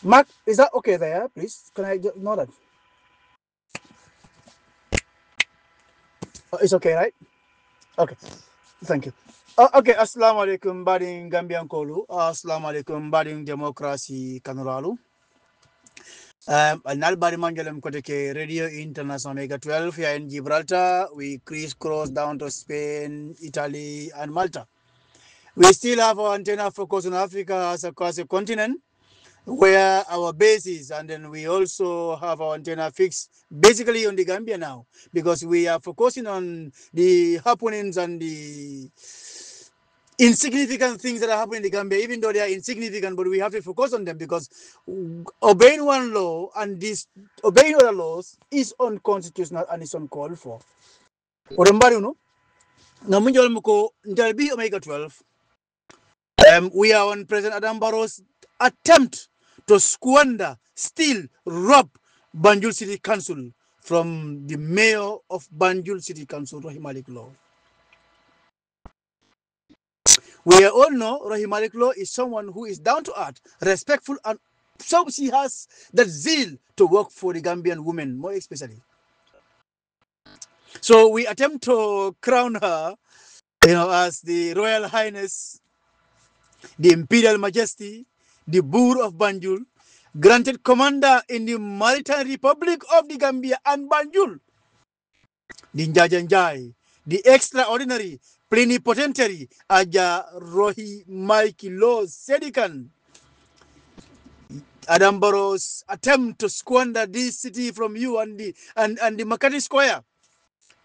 Mark, is that okay there, please? Can I just know that? It's okay, right? Okay, thank you. Okay, assalamu alaikum, bading Gambian Kolu. Assalamu alaikum, bading democracy kanuralu. Anal badi manjalem koteke Radio International Omega 12 here in Gibraltar. We crisscross down to Spain, Italy, and Malta. We still have our antenna focus on Africa as a continent where our base is, and then we also have our antenna fixed basically on the Gambia now because we are focusing on the happenings and the insignificant things that are happening in the Gambia, even though they are insignificant, but we have to focus on them because obeying one law and obeying other laws is unconstitutional and is uncalled for. Orembari no, namunjol muko njalbi Omega 12. We are on President Adam Barrow's attempt to squander, steal, rob Banjul City Council from the mayor of Banjul City Council, 𝒂𝒄𝒄𝒏𝒏𝒆𝒍. We all know 𝒂𝒂𝒂𝒏𝒏𝒆𝒍 is someone who is down to earth, respectful, and so she has that zeal to work for the Gambian women, more especially. So we attempt to crown her, as the Royal Highness, the Imperial Majesty, the Boor of Banjul, granted commander in the Maritime Republic of the Gambia and Banjul, the Njajanjai, the extraordinary plenipotentiary Aja Rohi Mikey Lowe Sedikan. Adam Barrow's attempt to squander this city from you and the Makati Square,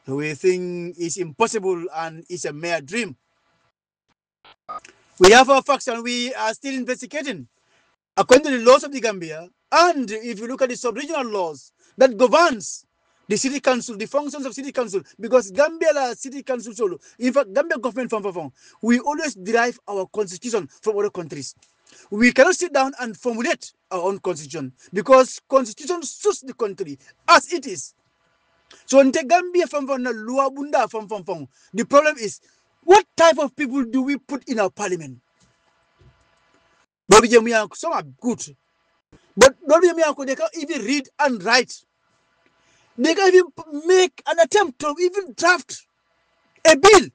we think is impossible and is a mere dream. We have our facts and we are still investigating according to the laws of the Gambia. And if you look at the sub-regional laws that governs the city council, the functions of city council, because Gambia city council solo, in fact, Gambia government we always derive our constitution from other countries. We cannot sit down and formulate our own constitution because constitution suits the country as it is. So in Gambia the problem is, what type of people do we put in our parliament? Some are good, but they can't even read and write. They can't even make an attempt to even draft a bill.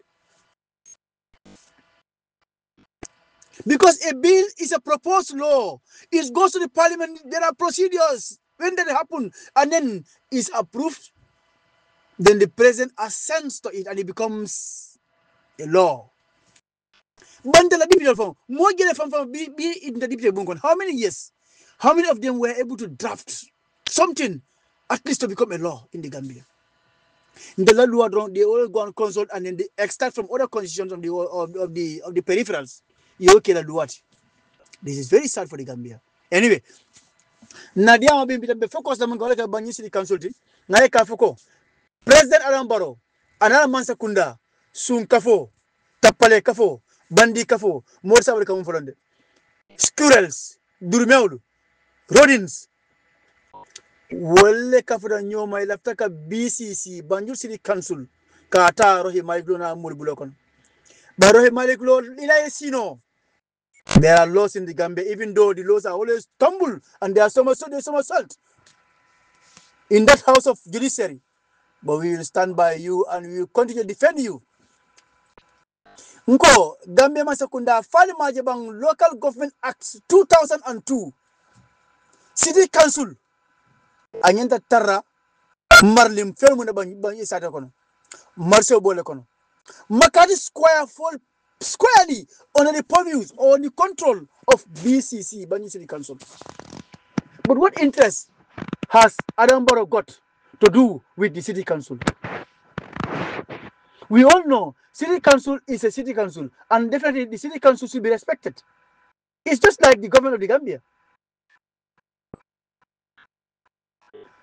Because a bill is a proposed law. It goes to the parliament. There are procedures when that happen, and then it's approved. Then the president assents to it, and it becomes a law. How many years? How many of them were able to draft something at least to become a law in the Gambia? In the law, they all go and consult, and then they extract from other constitutions of the peripherals. This is very sad for the Gambia. Anyway, Nadia Mabim focus on the Banjul City Council. President Adam Barrow, Anala Mansakunda, Sun Kafo, Tapale Kafo, Bandi Kafo, Morsa Kamfolande, squirrels, Durmeulu, rodents. Wale Kafuda Nyoma Laftaka BCC, Banjul City Council, Kata Rohi Maiglona Muribulokon. Barohi Maiglo, Ila Sino. There are laws in the Gambia, even though the laws are always tumble and there's so much salt in that house of judiciary. But we will stand by you and we will continue to defend you. Nko Gambia Masakunda Fali Majabang Local Government Act 2002 City Council Anyenta Tara Marlim Felmuna Banyi Satakono Marso Bolekono Makati Square fall squarely under the purviews or the control of BCC, Banjul City Council. But what interest has Adam Barrow got to do with the City Council? We all know City Council is a City Council, and definitely the City Council should be respected. It's just like the government of the Gambia.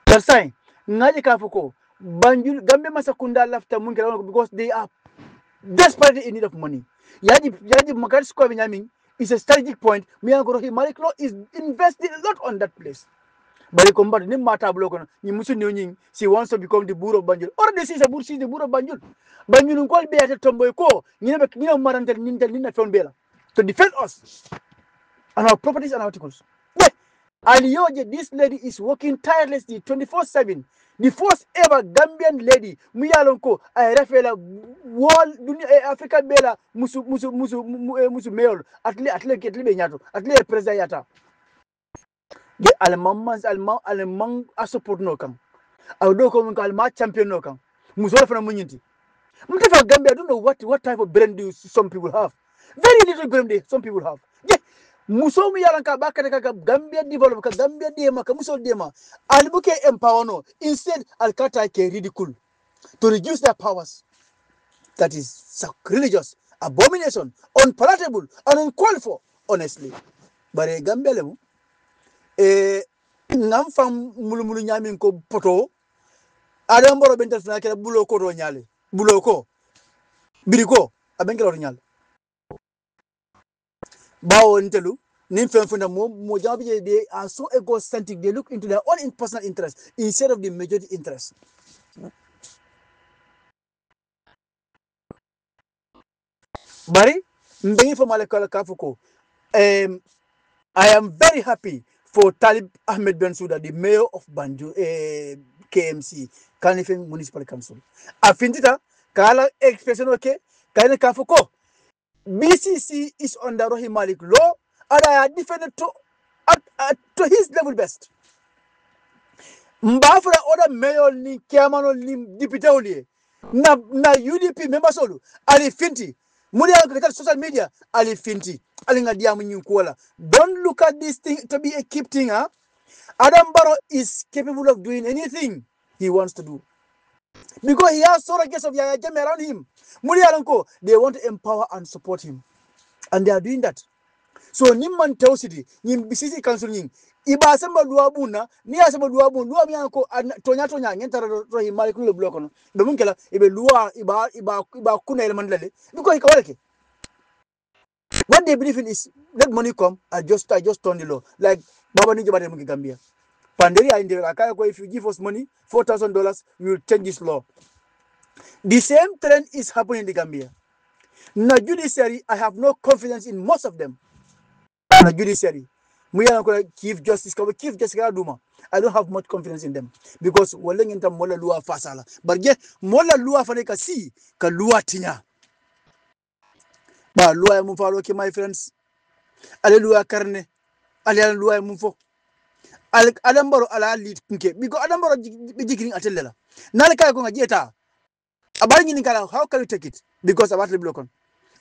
That's why Banjul Gambia Masakunda left because they are desperately in need of money. Yaji Makati Square is a strategic point. Miyagorohi Maliklo is investing a lot on that place. But the combat she wants to become the Boor of Banjul. Or this is a Boor, she's the Boor of Banjul. Banjul call be at a tomboyko, to defend us and our properties and articles. And this lady is working tirelessly 24/7. The first ever Gambian lady, Muyalonko, I refer world Africa Bela musu mayor atle benyato atle president yata. The alemang support no kan. Aldo ko mun kalma champion no kan. Muso fa munyinti. Mutafa Gambia, I don't know what type of brain do some people have. Very little brain some people have. Yeah. Muso mi yalan ka baka ka Gambia develop ka Gambia dema ka muso dema. Albuke empower no. Instead alkata ke ridicule to reduce their powers. That is sacrilegious, abomination, unpalatable, and uncalled for, honestly. But Gambia lemu ngam fam mulumulu nyamin ko poto adam boro bentel fna kala bulo ko do nyale bulo ko biriko abenkel do nyale bawo ntelu nim fen funda mo jabi they are so egocentric, they look into their own personal interest instead of the majority interest. Bari mbengi fo malekala kafuko I am very happy for Talib Ahmed Bensouda, the mayor of Banjul, KMC, Kanifing Municipal Council. Afintita, Kala expression okay, Kana Kafuko. BCC is under Rohim Malik law, and I defended to his level best. Mbafra other mayor ni Kiamano ni deputy na UDP members solo ali finti muli ya social media ali finti ali ngadia mnyukola. Don't look at this thing to be a keep thing. Adam Barrow is capable of doing anything he wants to do because he has so much of Yaya Jame around him. Muli Alanko, they want to empower and support him, and they are doing that. So nimman tawsidi nyim BCC council nyim iba samba duwabuna ni asamba duwabun duwa mi anko tonya ngentara to himali kun le block no be mun kala ibe luwa iba kuna ele mandale because ikawaleke what they believe in is let money come. I just turn the law like baba ni jabade mun Gambia panderi inde akaya ko if you give us money $4,000 we will change this law. The same trend is happening in the Gambia. Now judiciary, I have no confidence in most of them. The judiciary, Chief Justice Duma. I don't have much confidence in them because waleng inta mola lua fasala. But yet mola lua faneka si ka lua tinya. Ba lua ya mufalo ke my friends. Ale lua karne. Ale lua ya mufo. Adambaro ala lead nke because Adambaro jikiring atelela. Nale kaya ko ngajeta. Abali ni kala how can you take it because about the block.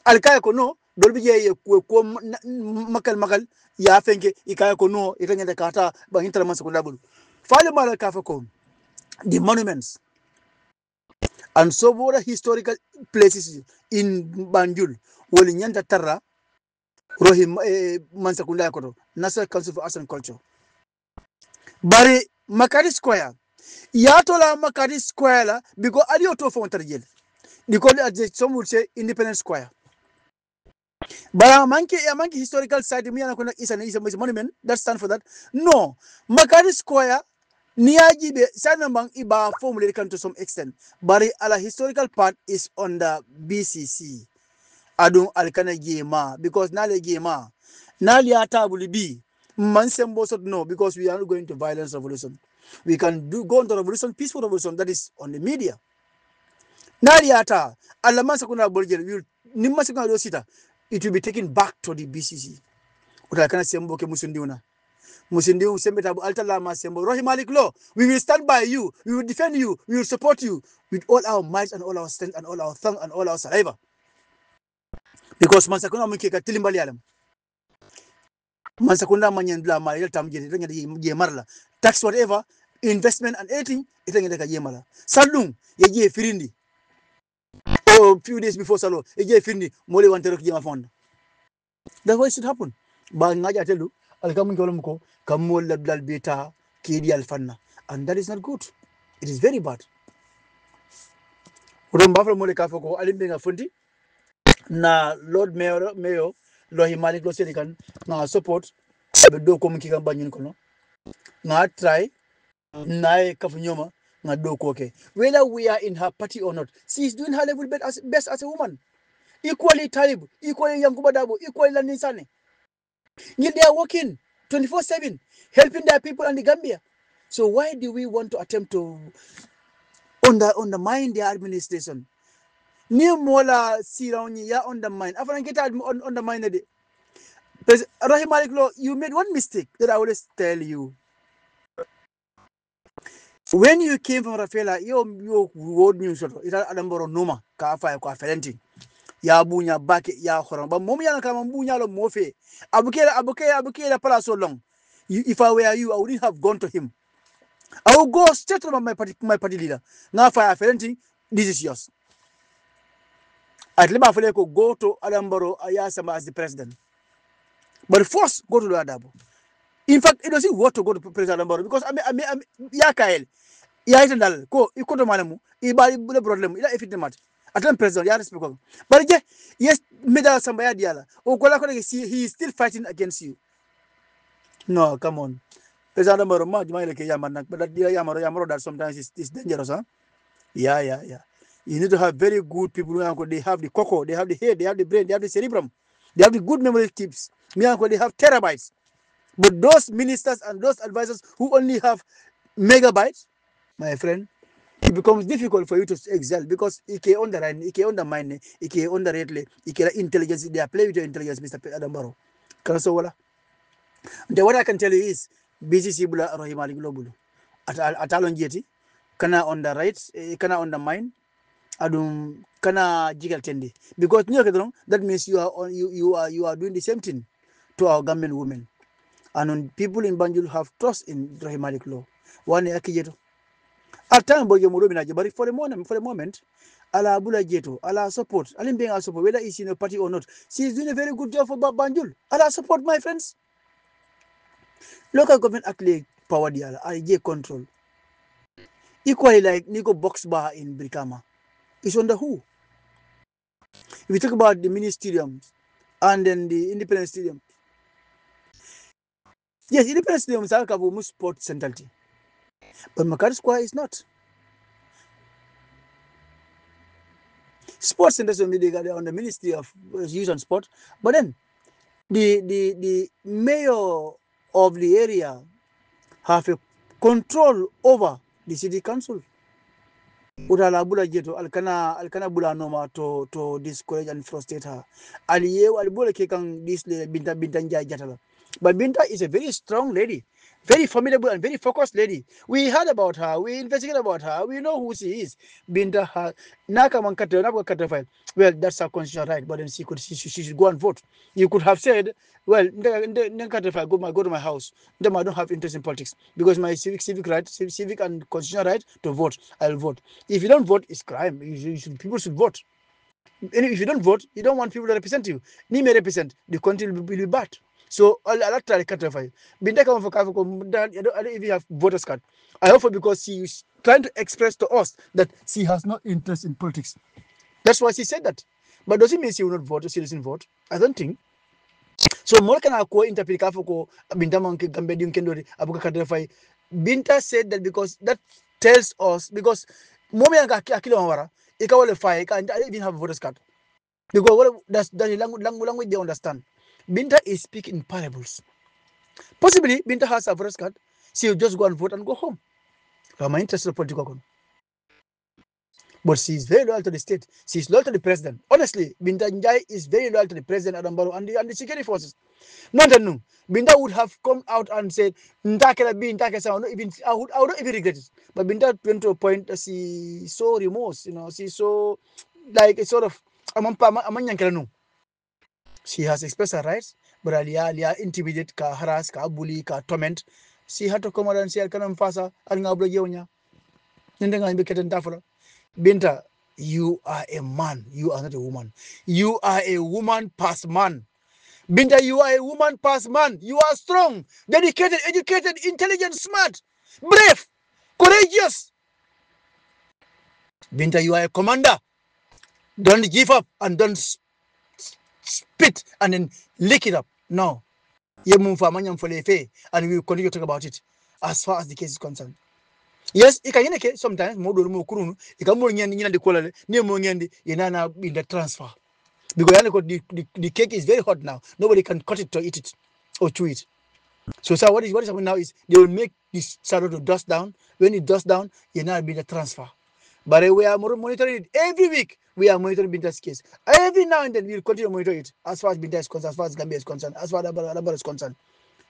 Alkaya ko no dolbi je ko makal ya fenke ikaya ko no itangende kata ba intala man sekunda bulu fale mala kafa ko the monuments and so other historical places in Banjul woli nyanta tarra rohi man sekunda ko National Council for Arts and Culture bari Makati Square ya tola Makati Square la because aliyo to fo tarjel because as some would say Independence Square. But monkey historical site is a monument that stands for that. No, Makati Square Niajibe Sanamang Iba formulated to some extent, but a historical part is on the BCC. Adun Alkana Gema because Nale Gema Naliata will be Mansembo no because we are not going to violence revolution. We can go into revolution, peaceful revolution that is on the media. Naliata Alamansa Kuna Bolger will Nimasika Rosita. It will be taken back to the BCC. Utakana sembo ke musundiuna. Musundiu sembeta altalama sembo. Rohim Malik Lowe, we will stand by you. We will defend you. We will support you with all our might and all our strength and all our tongue and all our saliva. Because mansakuna mukeka tilimbali alam. Mansakuna manyandla mali tamjeri tengende marla. Tax whatever, investment and anything, itengende ka yemala. Salung yeje firindi. Oh, few days before Salo, yeje firindi mole wantero kujema fond. That's what should happen. But ngaja telu alkamun kolomko kamol dal beta kidi alfanna, and that is not good. It is very bad. Urumba from mole kafoko alimbenga fundi na Lord Mayor Lohi Malik lo senikan na support do ko mki kan banyun kono na try na kafunyoma na do ko okay. Whether we are in her party or not, she is doing her level best as a woman. Equally Talib, equally Yankuba Dabo, equally Lanisane. Yet they are working. 24/7, helping their people in the Gambia. So why do we want to attempt to undermine their administration? New Mola Sirauni ya undermine. After get undermine it. Rahim Malik Law, you made one mistake that I always tell you. When you came from Rafaela, you word news it Adamboro Noma, Kafa, Kafelenti. Ya bunya bake ya horan. But mom yana kama bunya lo mofe. Abukela pala so long. If I were you, I wouldn't have gone to him. I will go straight to my party leader. Now fire Felenti, this is yours. At Lima Feleko go to Adamboro Ayasama as the president. But first go to Adabo. In fact, it doesn't want to go to President Adamboro because I mean Yakael. Ya itandal ko ikoto malamu ibali bule problem ila ifite mat atam president ya respect ko but yes meda samba ya diala o kola ko he is still fighting against you. No, come on. President Adamboro ma juma ile ke yamana but that yamaro that sometimes is dangerous, huh? Yeah. You need to have very good people who they have the cocoa, they have the head, they have the brain, they have the cerebrum, they have the good memory tips. They have terabytes. But those ministers and those advisors who only have megabytes, my friend, it becomes difficult for you to excel because it on the right, it on the mind, it on the rate, it intelligence, they are playing with your intelligence, Mr. Adamboro. What I can tell you is BCC Bula Rohimali Global. At Alonjeti, kana on the right, kana on the mind, adum kana jigal tendi. Because that means you are doing the same thing to our Gambian women. And people in Banjul have trust in Rohimali Law. One akijeto. At time boy but for the moment, ala Abula Jeto, ala support, alim being our support, whether it's in a party or not. She is doing a very good job for Banjul. Ala support, my friends. Local government actually power diala, I control. Equally like Nico Box Bar in Brikama. It's under who? If we talk about the mini stadiums and then the independent stadium. Yes, independent stadium is a sport center. But Makati Square is not. Sports centers on the Ministry of Youth and Sport, but then the mayor of the area have a control over the city council. Utala bula jeto alkana bula noma to discourage and frustrate her. Alibula kekang this Binta Njai Jatala. But Binta is a very strong lady, very formidable and very focused lady. We heard about her, we investigated about her, we know who she is. Binta well, that's her constitutional right, but then she should go and vote. You could have said, well, go to my house. I don't have interest in politics because my civic and constitutional right to vote, I'll vote. If you don't vote, it's crime. People should vote. And if you don't vote, you don't want people to represent you. Ni may represent, the country will be bad. So I'll try to clarify. Binta come for I don't even have voters card. I offer because she is trying to express to us that she has no interest in politics. That's why she said that. But does it mean she will not vote or she doesn't vote? I don't think. So more can I interpret Binta Monkey Gambedium Kendori Abuka clarify. Binta said that because that tells us because Momi Akilawara, Ikawale Fire, and I didn't have a voters card. Because that's the language they understand. Binta is speaking in parables. Possibly, Binta has a voters card. She will just go and vote and go home. I'm interested in political. But she is very loyal to the state. She is loyal to the president. Honestly, Binta Njai is very loyal to the president Adambaro and the security forces. Not that no. Binta would have come out and said, I would not even regret it. But Binta went to a point that she's so remorse, she's so like a sort of she has expressed her rights, but Alia intimidate, ka harass, ka bully, ka torment. She had to come out and say, Kanam Fasa, Alingabla Yonya. Binta, you are a man. You are not a woman. You are a woman past man. Binta, you are a woman past man. You are strong, dedicated, educated, intelligent, smart, brave, courageous. Binta, you are a commander. Don't give up and don't spit and then lick it up. No. And we will continue to talk about it as far as the case is concerned. Yes, sometimes kurunu in the transfer. Because the cake is very hot now. Nobody can cut it to eat it or chew it. So, sir, what is happening now is they will make this shadow to dust down. When it dust down, you now be the transfer. But we are monitoring it every week. We are monitoring Binta's case. Every now and then we will continue to monitor it as far as Binta is concerned, as far as Gambia is concerned, as far as Alabama is concerned.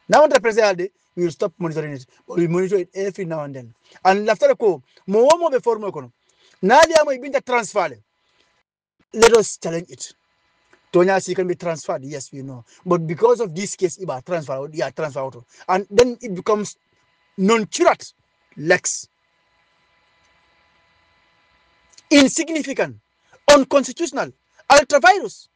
Now, the president, we will stop monitoring it, but we monitor it every now and then. And after the call, more before more. Now, they are Binta transfer. Let us challenge it. Tonya can be transferred, yes, we know. But because of this case, Iba transfer, transfer out. And then it becomes non-curate lex. Insignificant, unconstitutional, ultra-virus.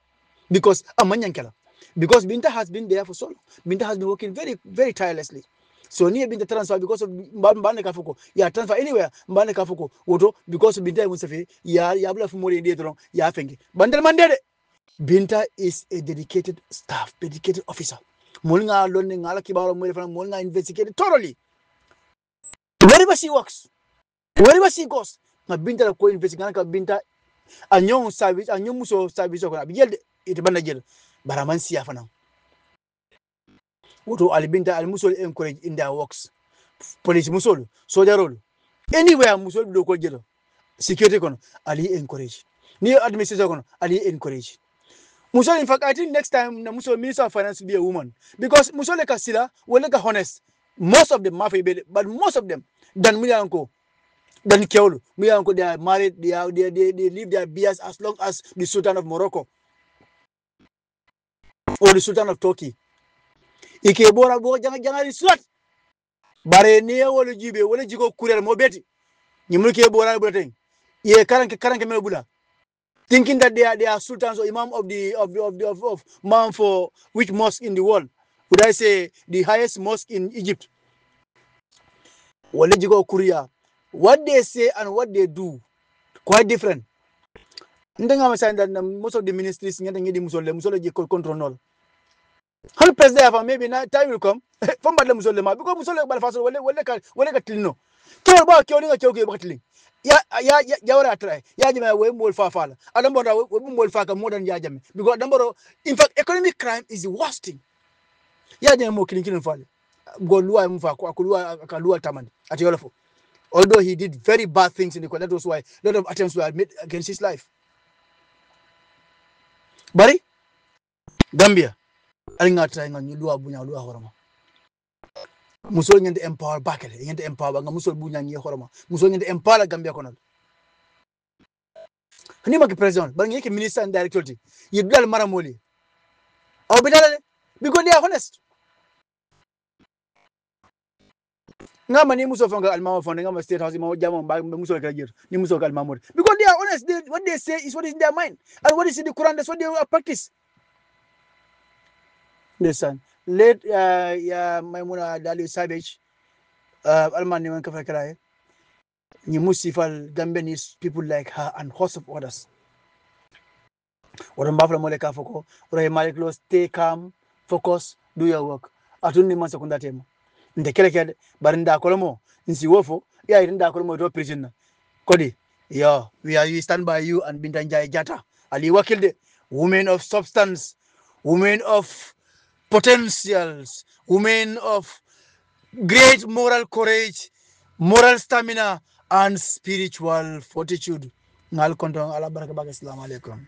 Because Amanyankela. Because Binta has been there for so long. Binta has been working very, very tirelessly. So near Binta transfer because of Mbane Kafuko. Yeah, transfer anywhere. Mbane Kafuko. Woto because of Binta Musafi. Yeah, Yabla Fumori Dietron. Yeah, Fengi. Bandel Mandere. Binta is a dedicated staff, dedicated officer. Molinga learning ala kibaro Molinga investigated thoroughly. Wherever she works, wherever she goes, na Binta ko investigate ka Binta anyong service, anyong muso service ko na bigel ite banda gel baraman siya fa na. Woto ali Binta al muso encourage in their works. Police muso, soldier role. Anywhere muso do ko gel. Security kono ali encourage. Ni administration kono ali encourage. Musole, in fact, I think next time the Minister of Finance will be a woman. Because Musole Kasila will like honest. Most of them, but most of them, than Miyanko, than Keolu. Miyanko, they are married, they live their beers as long as the Sultan of Morocco or the Sultan of Turkey. Ike bora bo janga slut. Bare ne wole jibe wole jigo kurel mo beti. Nyimulke bora bulletin. Ye karanke melbula. Thinking that they are sultans or imam of man for which mosque in the world? Would I say the highest mosque in Egypt? Korea. What they say and what they do quite different. I'm saying that most of the ministries musole control. 100% maybe now time will come. From Badla Musolema because Musole Balfaso will ka tilno. Kill ba killing a choke battling. Ya try. Yajama we mol fafala. Adambora we mol faka more than Yajame. Because number in fact economic crime is the worst thing. Yajama mo killing fall. Go lua mfa akalua taman at Yolofo. Although he did very bad things in the court, that was why a lot of attempts were made against his life. Bari Gambia. Alinga try ngan lua bunya lua horoma. Musol nyende empower bakele nyende empower nga musol bunya ngi horoma musol nyende empower Gambia konal hani ma ke president ba ngi ke minister and director yidal maramoli aw bidal because they are honest nga mani musol fanga almama fonde nga state house ma jamo ba musol ka jir ni musol ka almama because they are honest what they say is what is in their mind and what is in the Quran, that's what they practice. Listen, let Maimuna Dali Savage Almani man kafa karaye ni musifal Gambianese people like her and host of others. Orambafla moleka foko, ore Malik Law, stay calm, focus, do your work. Atuni man sekunda tema. Ndekele kede barinda kolomo nsi wofo ya irinda kolomo do prison. Kodi, yeah, we stand by you and Binta Njai Jata. Ali wakilde women of substance, women of potentials, women of great moral courage, moral stamina, and spiritual fortitude. Ngal kontong ala baraka baka. Assalamu alaikum.